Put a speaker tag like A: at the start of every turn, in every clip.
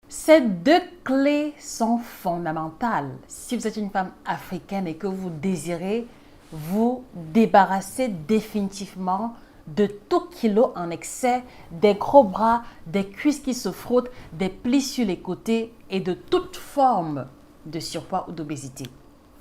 A: Ces deux clés sont fondamentales. Si vous êtes une femme africaine et que vous désirez vous débarrasser définitivement de tout kilo en excès, des gros bras, des cuisses qui se frottent, des plis sur les côtés et de toute forme de surpoids ou d'obésité.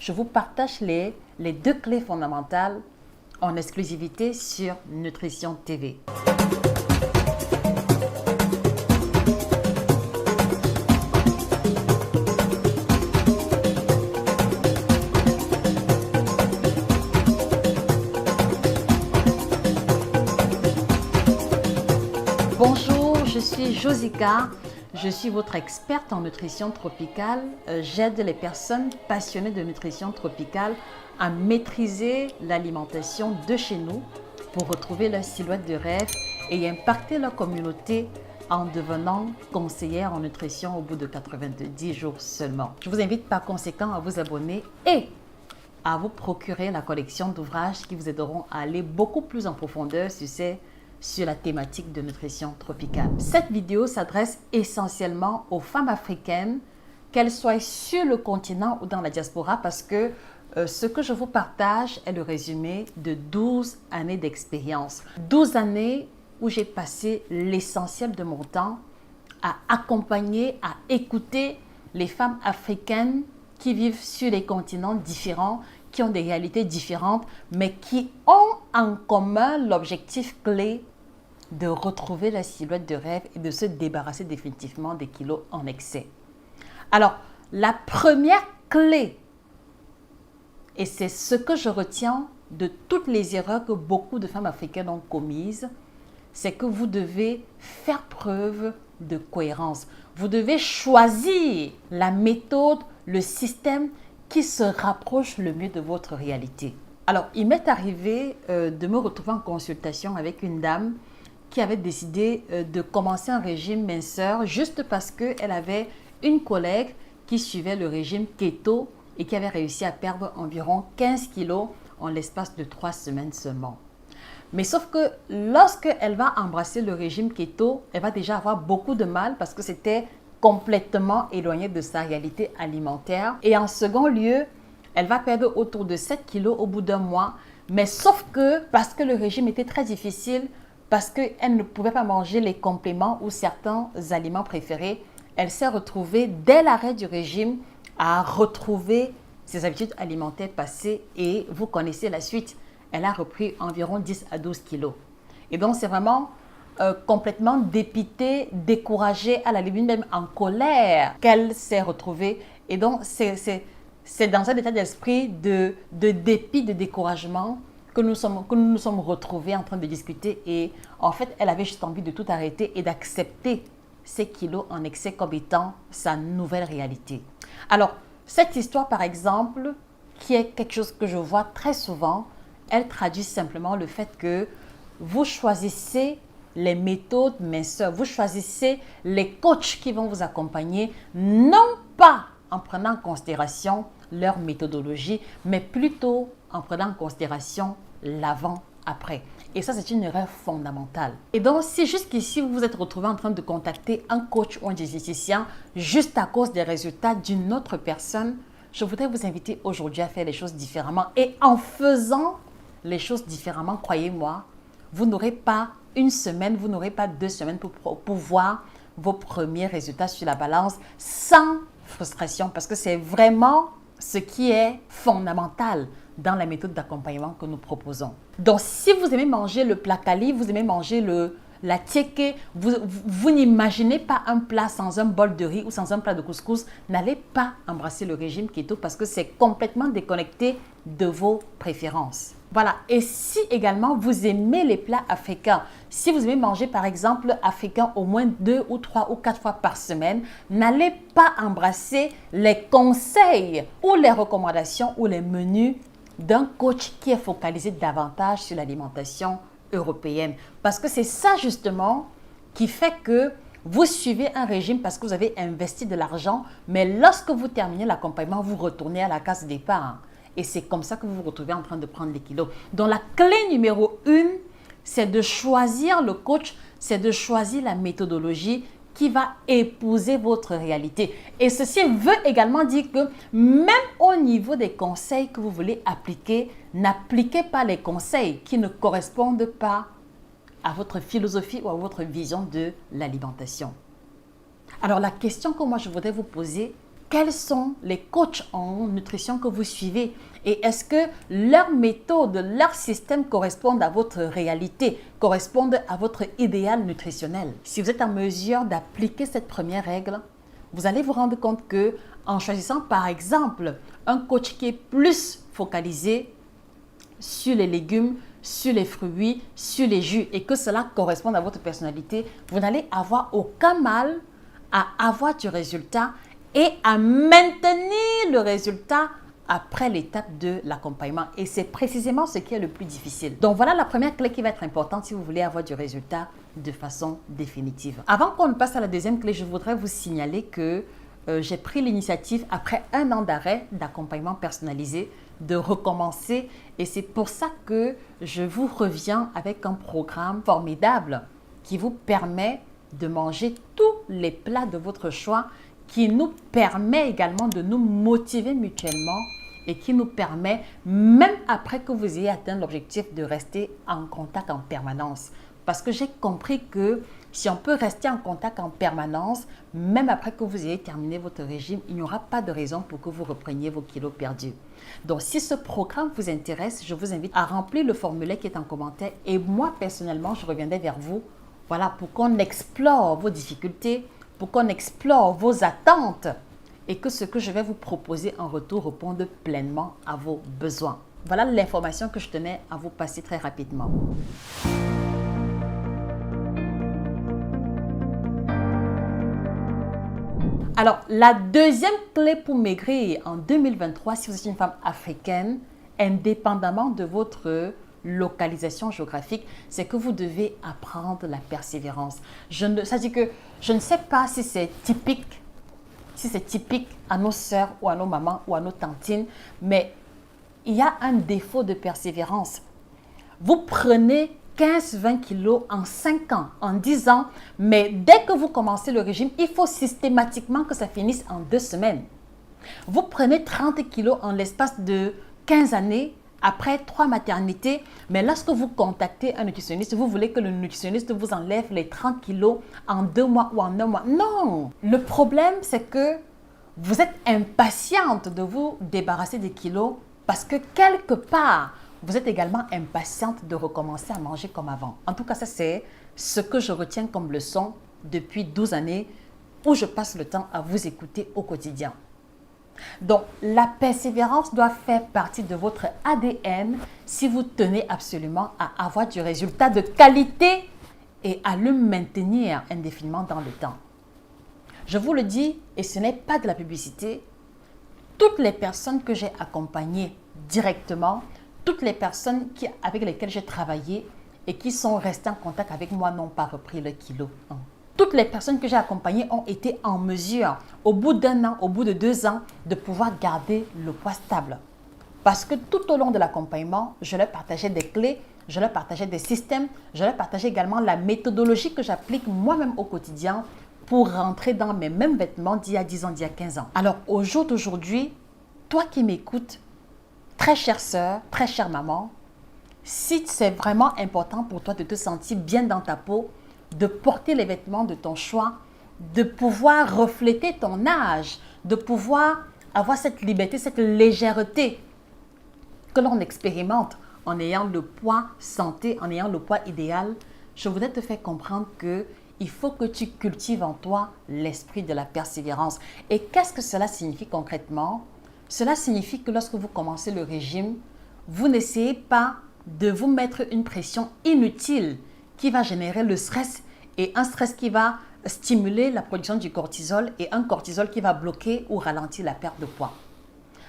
A: Je vous partage les deux clés fondamentales en exclusivité sur Nutrition TV. Bonjour, je suis Josica, je suis votre experte en nutrition tropicale. J'aide les personnes passionnées de nutrition tropicale à maîtriser l'alimentation de chez nous pour retrouver leur silhouette de rêve et impacter leur communauté en devenant conseillère en nutrition au bout de 90 jours seulement. Je vous invite par conséquent à vous abonner et à vous procurer la collection d'ouvrages qui vous aideront à aller beaucoup plus en profondeur sur la thématique de nutrition tropicale. Cette vidéo s'adresse essentiellement aux femmes africaines, qu'elles soient sur le continent ou dans la diaspora, parce que ce que je vous partage est le résumé de 12 années d'expérience. 12 années où j'ai passé l'essentiel de mon temps à accompagner, à écouter les femmes africaines qui vivent sur des continents différents, qui ont des réalités différentes, mais qui ont en commun l'objectif clé de retrouver la silhouette de rêve et de se débarrasser définitivement des kilos en excès. Alors, la première clé, et c'est ce que je retiens de toutes les erreurs que beaucoup de femmes africaines ont commises, c'est que vous devez faire preuve de cohérence. Vous devez choisir la méthode, le système qui se rapproche le mieux de votre réalité. Alors, il m'est arrivé de me retrouver en consultation avec une dame qui avait décidé de commencer un régime minceur juste parce qu'elle avait une collègue qui suivait le régime keto et qui avait réussi à perdre environ 15 kilos en l'espace de 3 semaines seulement. Mais sauf que lorsqu'elle va embrasser le régime keto, elle va déjà avoir beaucoup de mal parce que c'était complètement éloigné de sa réalité alimentaire. Et en second lieu, elle va perdre autour de 7 kilos au bout d'un mois. Mais sauf que, parce que le régime était très difficile, parce qu'elle ne pouvait pas manger les compléments ou certains aliments préférés, elle s'est retrouvée, dès l'arrêt du régime, à retrouver ses habitudes alimentaires passées. Et vous connaissez la suite. Elle a repris environ 10 à 12 kilos. Et donc, c'est vraiment complètement dépitée, découragée, à la limite même en colère qu'elle s'est retrouvée. Et donc, c'est dans un état d'esprit de dépit, de découragement que nous nous sommes retrouvés en train de discuter. Et en fait, elle avait juste envie de tout arrêter et d'accepter ces kilos en excès comme étant sa nouvelle réalité. Alors, cette histoire, par exemple, qui est quelque chose que je vois très souvent, elle traduit simplement le fait que vous choisissez les méthodes minceurs, vous choisissez les coachs qui vont vous accompagner, non pas en prenant en considération leur méthodologie, mais plutôt en prenant en considération l'avant-après. Et ça, c'est une erreur fondamentale. Et donc, si jusqu'ici, vous vous êtes retrouvé en train de contacter un coach ou un diététicien juste à cause des résultats d'une autre personne, je voudrais vous inviter aujourd'hui à faire les choses différemment. Et en faisant les choses différemment, croyez-moi, vous n'aurez pas une semaine, vous n'aurez pas 2 semaines pour voir vos premiers résultats sur la balance sans frustration, parce que c'est vraiment ce qui est fondamental dans la méthode d'accompagnement que nous proposons. Donc, si vous aimez manger le plat kali, vous aimez manger la tiéké, vous n'imaginez pas un plat sans un bol de riz ou sans un plat de couscous, n'allez pas embrasser le régime keto parce que c'est complètement déconnecté de vos préférences. Voilà. Et si également vous aimez les plats africains, si vous aimez manger par exemple africain au moins 2 ou 3 ou 4 fois par semaine, n'allez pas embrasser les conseils ou les recommandations ou les menus d'un coach qui est focalisé davantage sur l'alimentation européenne. Parce que c'est ça justement qui fait que vous suivez un régime parce que vous avez investi de l'argent, mais lorsque vous terminez l'accompagnement, vous retournez à la case départ. Et c'est comme ça que vous vous retrouvez en train de prendre les kilos. Donc la clé numéro 1, c'est de choisir le coach, c'est de choisir la méthodologie qui va épouser votre réalité. Et ceci veut également dire que même au niveau des conseils que vous voulez appliquer, n'appliquez pas les conseils qui ne correspondent pas à votre philosophie ou à votre vision de l'alimentation. Alors la question que moi je voudrais vous poser, quels sont les coachs en nutrition que vous suivez et est-ce que leurs méthodes, leur système correspondent à votre réalité, correspondent à votre idéal nutritionnel? Si vous êtes en mesure d'appliquer cette première règle, vous allez vous rendre compte que en choisissant par exemple un coach qui est plus focalisé sur les légumes, sur les fruits, sur les jus et que cela corresponde à votre personnalité, vous n'allez avoir aucun mal à avoir du résultat et à maintenir le résultat après l'étape de l'accompagnement. Et c'est précisément ce qui est le plus difficile. Donc voilà la première clé qui va être importante si vous voulez avoir du résultat de façon définitive. Avant qu'on ne passe à la deuxième clé, je voudrais vous signaler que j'ai pris l'initiative, après 1 an d'arrêt d'accompagnement personnalisé, de recommencer. Et c'est pour ça que je vous reviens avec un programme formidable qui vous permet de manger tous les plats de votre choix, qui nous permet également de nous motiver mutuellement et qui nous permet, même après que vous ayez atteint l'objectif, de rester en contact en permanence. Parce que j'ai compris que si on peut rester en contact en permanence, même après que vous ayez terminé votre régime, il n'y aura pas de raison pour que vous repreniez vos kilos perdus. Donc, si ce programme vous intéresse, je vous invite à remplir le formulaire qui est en commentaire et moi, personnellement, je reviendrai vers vous, voilà, pour qu'on explore vos difficultés, pour qu'on explore vos attentes et que ce que je vais vous proposer en retour réponde pleinement à vos besoins. Voilà l'information que je tenais à vous passer très rapidement. Alors, la deuxième clé pour maigrir en 2023, si vous êtes une femme africaine, indépendamment de votre localisation géographique, c'est que vous devez apprendre la persévérance. Ça dit que je ne sais pas si c'est typique à nos sœurs ou à nos mamans ou à nos tantines, mais il y a un défaut de persévérance. Vous prenez 15-20 kilos en 5 ans, en 10 ans, mais dès que vous commencez le régime, il faut systématiquement que ça finisse en 2 semaines. Vous prenez 30 kilos en l'espace de 15 années, après 3 maternités, mais lorsque vous contactez un nutritionniste, vous voulez que le nutritionniste vous enlève les 30 kilos en 2 mois ou en 1 mois. Non! Le problème, c'est que vous êtes impatiente de vous débarrasser des kilos parce que quelque part, vous êtes également impatiente de recommencer à manger comme avant. En tout cas, ça c'est ce que je retiens comme leçon depuis 12 années où je passe le temps à vous écouter au quotidien. Donc, la persévérance doit faire partie de votre ADN si vous tenez absolument à avoir du résultat de qualité et à le maintenir indéfiniment dans le temps. Je vous le dis, et ce n'est pas de la publicité, toutes les personnes que j'ai accompagnées directement, toutes les personnes avec lesquelles j'ai travaillé et qui sont restées en contact avec moi n'ont pas repris le kilo. Toutes les personnes que j'ai accompagnées ont été en mesure, au bout d'1 an, au bout de 2 ans, de pouvoir garder le poids stable. Parce que tout au long de l'accompagnement, je leur partageais des clés, je leur partageais des systèmes, je leur partageais également la méthodologie que j'applique moi-même au quotidien pour rentrer dans mes mêmes vêtements d'il y a 10 ans, d'il y a 15 ans. Alors, au jour d'aujourd'hui, toi qui m'écoutes, très chère sœur, très chère maman, si c'est vraiment important pour toi de te sentir bien dans ta peau, de porter les vêtements de ton choix, de pouvoir refléter ton âge, de pouvoir avoir cette liberté, cette légèreté que l'on expérimente en ayant le poids santé, en ayant le poids idéal, je voudrais te faire comprendre qu'il faut que tu cultives en toi l'esprit de la persévérance. Et qu'est-ce que cela signifie concrètement? Cela signifie que lorsque vous commencez le régime, vous n'essayez pas de vous mettre une pression inutile qui va générer le stress et un stress qui va stimuler la production du cortisol et un cortisol qui va bloquer ou ralentir la perte de poids.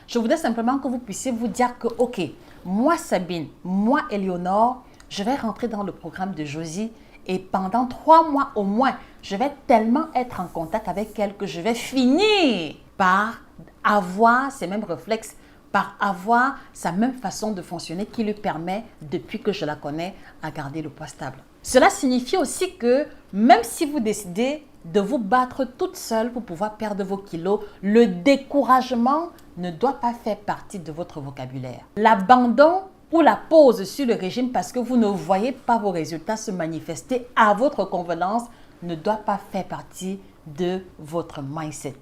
A: Je voudrais simplement que vous puissiez vous dire que, ok, moi Sabine, moi Éléonore, je vais rentrer dans le programme de Josie et pendant 3 mois au moins, je vais tellement être en contact avec elle que je vais finir par avoir ces mêmes réflexes, par avoir sa même façon de fonctionner qui lui permet, depuis que je la connais, à garder le poids stable. Cela signifie aussi que même si vous décidez de vous battre toute seule pour pouvoir perdre vos kilos. Le découragement ne doit pas faire partie de votre vocabulaire. L'abandon ou la pause sur le régime parce que vous ne voyez pas vos résultats se manifester à votre convenance ne doit pas faire partie de votre mindset.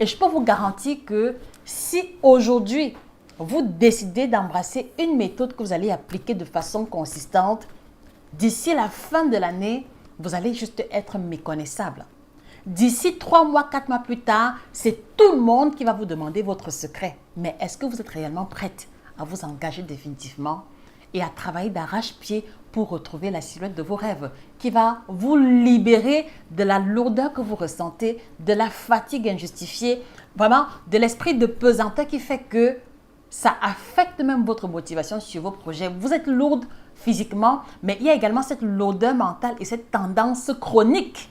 A: Et je peux vous garantir que si aujourd'hui, vous décidez d'embrasser une méthode que vous allez appliquer de façon consistante, d'ici la fin de l'année, vous allez juste être méconnaissable. D'ici 3 mois, 4 mois plus tard, c'est tout le monde qui va vous demander votre secret. Mais est-ce que vous êtes réellement prête à vous engager définitivement et à travailler d'arrache-pied pour retrouver la silhouette de vos rêves qui va vous libérer de la lourdeur que vous ressentez, de la fatigue injustifiée, vraiment de l'esprit de pesanteur qui fait que ça affecte même votre motivation sur vos projets. Vous êtes lourde physiquement, mais il y a également cette lourdeur mentale et cette tendance chronique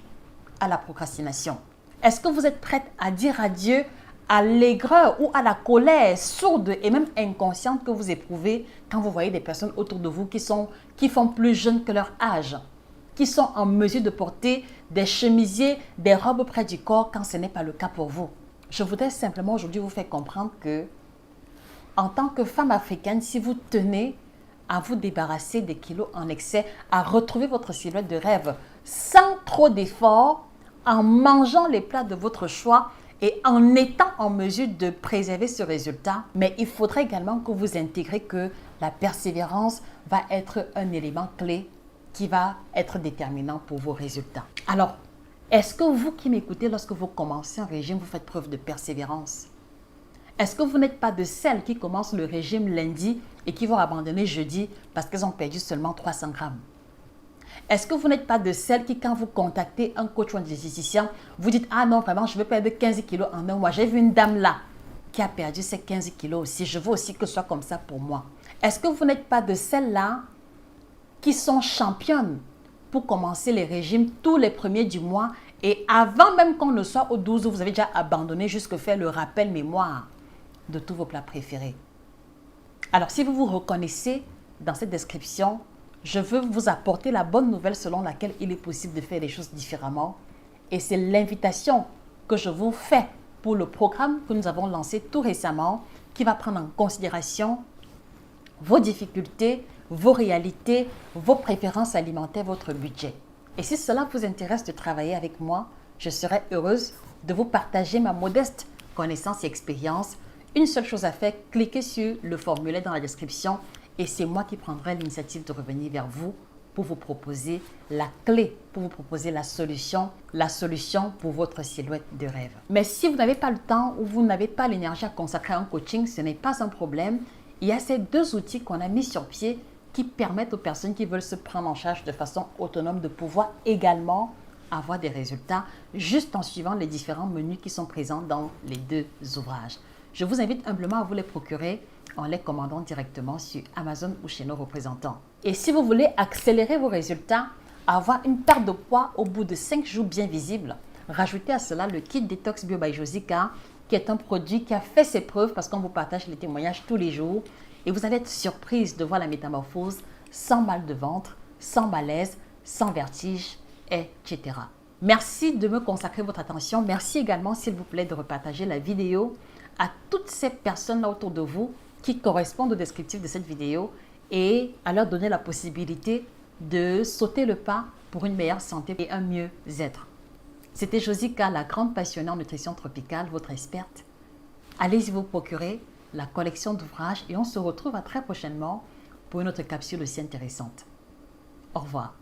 A: à la procrastination. Est-ce que vous êtes prête à dire adieu à l'aigreur ou à la colère sourde et même inconsciente que vous éprouvez quand vous voyez des personnes autour de vous qui font plus jeunes que leur âge, qui sont en mesure de porter des chemisiers, des robes près du corps quand ce n'est pas le cas pour vous? Je voudrais simplement aujourd'hui vous faire comprendre que en tant que femme africaine, si vous tenez à vous débarrasser des kilos en excès, à retrouver votre silhouette de rêve sans trop d'efforts, en mangeant les plats de votre choix et en étant en mesure de préserver ce résultat, mais il faudrait également que vous intégrez que la persévérance va être un élément clé qui va être déterminant pour vos résultats. Alors, est-ce que vous qui m'écoutez, lorsque vous commencez un régime, vous faites preuve de persévérance? Est-ce que vous n'êtes pas de celles qui commencent le régime lundi et qui vont abandonner jeudi parce qu'elles ont perdu seulement 300 grammes? Est-ce que vous n'êtes pas de celles qui, quand vous contactez un coach ou un diététicien, vous dites « Ah non, vraiment, je veux perdre 15 kilos en un mois. J'ai vu une dame là qui a perdu ces 15 kilos aussi. Je veux aussi que ce soit comme ça pour moi. » Est-ce que vous n'êtes pas de celles-là qui sont championnes pour commencer les régimes tous les premiers du mois et avant même qu'on ne soit au 12, vous avez déjà abandonné jusqu'à faire le rappel mémoire de tous vos plats préférés? Alors, si vous vous reconnaissez dans cette description, je veux vous apporter la bonne nouvelle selon laquelle il est possible de faire les choses différemment. Et c'est l'invitation que je vous fais pour le programme que nous avons lancé tout récemment qui va prendre en considération vos difficultés, vos réalités, vos préférences alimentaires, votre budget. Et si cela vous intéresse de travailler avec moi, je serai heureuse de vous partager ma modeste connaissance et expérience. Une seule chose à faire, cliquez sur le formulaire dans la description et c'est moi qui prendrai l'initiative de revenir vers vous pour vous proposer la clé, pour vous proposer la solution pour votre silhouette de rêve. Mais si vous n'avez pas le temps ou vous n'avez pas l'énergie à consacrer à un coaching, ce n'est pas un problème. Il y a ces 2 outils qu'on a mis sur pied qui permettent aux personnes qui veulent se prendre en charge de façon autonome de pouvoir également avoir des résultats juste en suivant les différents menus qui sont présents dans les 2 ouvrages. Je vous invite humblement à vous les procurer en les commandant directement sur Amazon ou chez nos représentants. Et si vous voulez accélérer vos résultats, avoir une perte de poids au bout de 5 jours bien visible, rajoutez à cela le kit Detox Bio by Josica, qui est un produit qui a fait ses preuves parce qu'on vous partage les témoignages tous les jours et vous allez être surprise de voir la métamorphose sans mal de ventre, sans malaise, sans vertige, etc. Merci de me consacrer votre attention. Merci également, s'il vous plaît, de repartager la vidéo à toutes ces personnes-là autour de vous qui correspondent au descriptif de cette vidéo et à leur donner la possibilité de sauter le pas pour une meilleure santé et un mieux-être. C'était Josica, la grande passionnée en nutrition tropicale, votre experte. Allez-y vous procurer la collection d'ouvrages et on se retrouve à très prochainement pour une autre capsule aussi intéressante. Au revoir.